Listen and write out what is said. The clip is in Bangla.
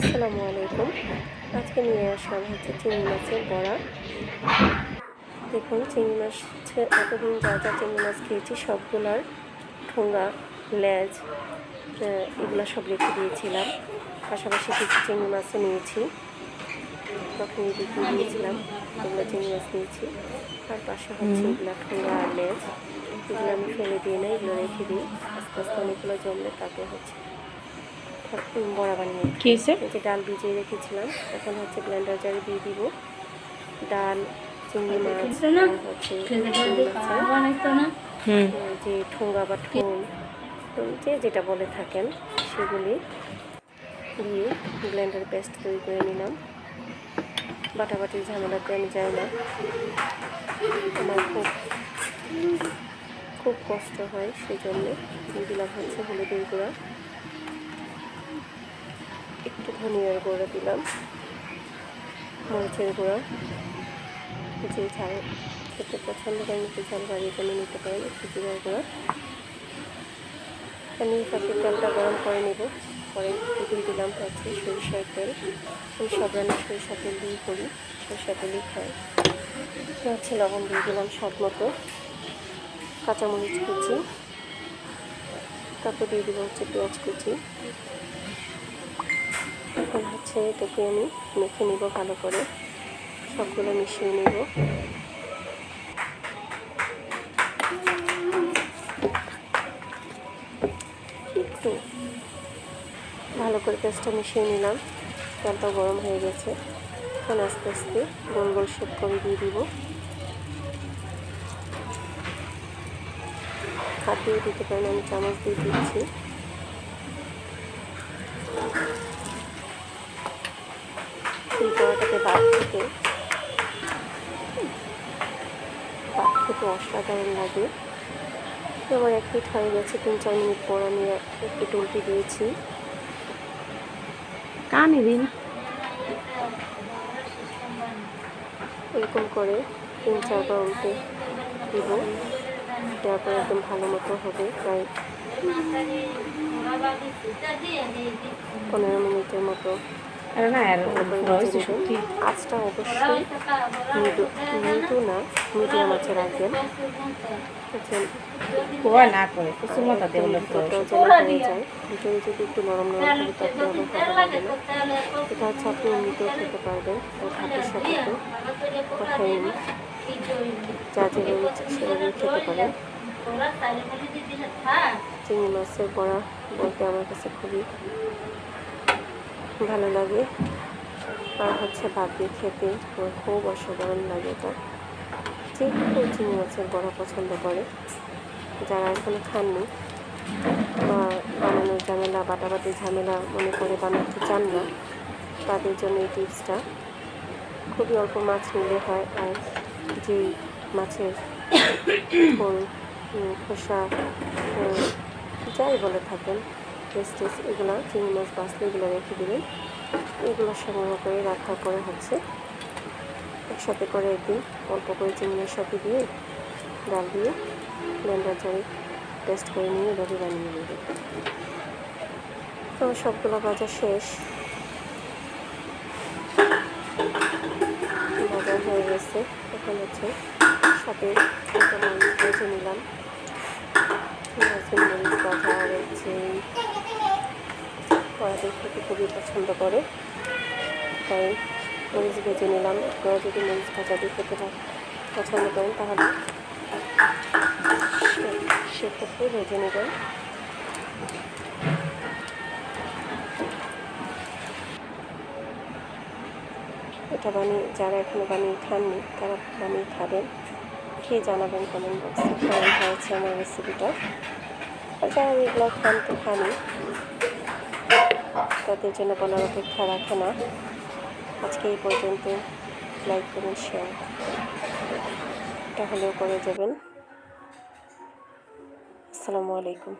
আসসালামু আলাইকুম। আজকে নিয়ে আসলাম হচ্ছে চিংড়ি মাছের বড়া। দেখুন চিংড়ি মাছ এতদিন যা যা চিংড়ি মাছ খেয়েছি সবগুলার ঠোঙা, লেজ এগুলো সব রেখে দিয়েছিলাম। পাশাপাশি কিছু চিংড়ি মাছও নিয়েছি, তখনই দেখিয়ে দিয়েছিলাম এগুলো চিংড়ি মাছ নিয়েছি। আর পাশে হচ্ছে এগুলো ঠোঙা আর লেজ, এগুলো আমি ফেলে দিয়ে না, এগুলো রেখে দিই। আস্তে আস্তে অনেকগুলো জমলে তারপর হচ্ছে বড়া বানিয়ে এই যে ডাল ভিজিয়ে রেখেছিলাম, এখন হচ্ছে ব্লেন্ডার জারে দিয়ে দিব ডাল, চিংড়ি মাছ, হচ্ছে যে ঠোঙা বা ঠোল যে যেটা বলে থাকেন সেগুলি দিয়ে ব্লেন্ডার পেস্ট তৈরি করে নিলাম। বাটাবাটির ঝামেলাতে আমি যাই না, আমার খুব কষ্ট হয়, সেই জন্যে দিয়ে দিলাম হচ্ছে হলুদের গুঁড়া, একটু ধনিয়ার গুঁড়া দিলাম, মরিচের গুঁড়া, যে ঝাল খেতে পছন্দ করেন একটু ঝাল বাড়িয়ে কমে নিতে পারেন, একটু জিরার গুঁড়া। আমি ফাঁকে তেলটা গরম করে নেব, পরে দিয়ে দিলাম হচ্ছে সরিষার তেল। আমি সব রান্না সরিষা তেল দিয়ে করি, সরিষা তেলই খাই। হচ্ছে লবণ দিয়ে দিলাম স্বাদ মতো, কাঁচামরিচ কুচি, তারপর দিয়ে দিব হচ্ছে পেঁয়াজ কুচি। এখন হচ্ছে এটাকে আমি মেখে নিব ভালো করে, সবগুলো মিশিয়ে নেব। একটু ভালো করে পেস্টটা মিশিয়ে নিলাম, তেলটা গরম হয়ে গেছে। এখন আস্তে আস্তে গোল গোল শেপ করে দিয়ে দিব, হাত দিয়ে দিতে পারেন, আমি চামচ দিয়ে দিচ্ছি। এই বড়াটাকে বাদ থেকে অসাধারণ লাগে। আমার এক পিঠ হয়ে গেছে, 3-4 মিনিট পর আমি একটু উল্টে দিয়েছি। কানে দিন এরকম করে 3-4 বার উল্টে দিব, দেওয়ার পর একদম ভালো মতো হবে। প্রায় 15 মিনিটের মতো আঁচটা অবশ্যই মৃদু না, মিডিয়াম আঁচে রাখবেন, হয়ে যায়। ভিতরে যদি একটু নরম নরম থাকে তাতে আবার ভালো লাগে না। এটা হচ্ছে আপনি এমনিতেও খেতে পারবেন, ভাতের সাথে খাইন, যা যেভাবে ইচ্ছে সেভাবেই খেতে পারেন। চিংড়ি মাছের বড়া বলতে আমার কাছে খুবই ভালো লাগে, আর হচ্ছে ভাত দিয়ে খেতে আমার খুব অসাধারণ লাগে। এটা যে কেউ চিংড়ি মাছের বড়া পছন্দ করে, যারা এখনো খাননি বা বানানোর ঝামেলা, বাটাবাটির ঝামেলা মনে করে বানাতে চান না, তাদের জন্য এই টিপসটা। খুবই অল্প মাছ নিলে হয়, আর যে মাছের খোল, খোসা, যাই বলে থাকেন টেস্টেস, এগুলো চিংড়ি মাছ বাঁচলে এগুলো রেখে দেবেন। এগুলো সংগ্রহ করে রাখার পরে হচ্ছে একসাথে করে একদিন অল্প করে চিংড়ি মাছ সাথে দিয়ে ডাল দিয়ে ব্লেন্ডার জারে পেস্ট করে নিয়ে এভাবে বানিয়ে নেবে। তো সবগুলো ভাজা শেষ, ভাজা হয়ে গেছে। এখন হচ্ছে সাথে মরিচ ভেজে নিলাম, মরিচ ভাজা আর হচ্ছে পড়াদের খেতে খুবই পছন্দ করে, তাই মরিচ ভেজে নিলাম। আপনারা যদি মরিচ ভাজা দিয়ে খেতে পছন্দ করেন তাহলে সেক্ষেত্রে ভেজে নেবেন। এটা যারা এখনো বানিয়ে খাননি তারা বানিয়ে খাবেন, খেয়ে জানাবেন কমেন্ট বক্সে কেমন হয়েছে আমার রেসিপিটা। আর যারা এগুলো খান তো খানি, তাদের জন্য বলার অপেক্ষা রাখে না। আজকে এই পর্যন্ত, লাইক করুন, শেয়ার এটা হলেও করে যাবেন। আসসালামু আলাইকুম।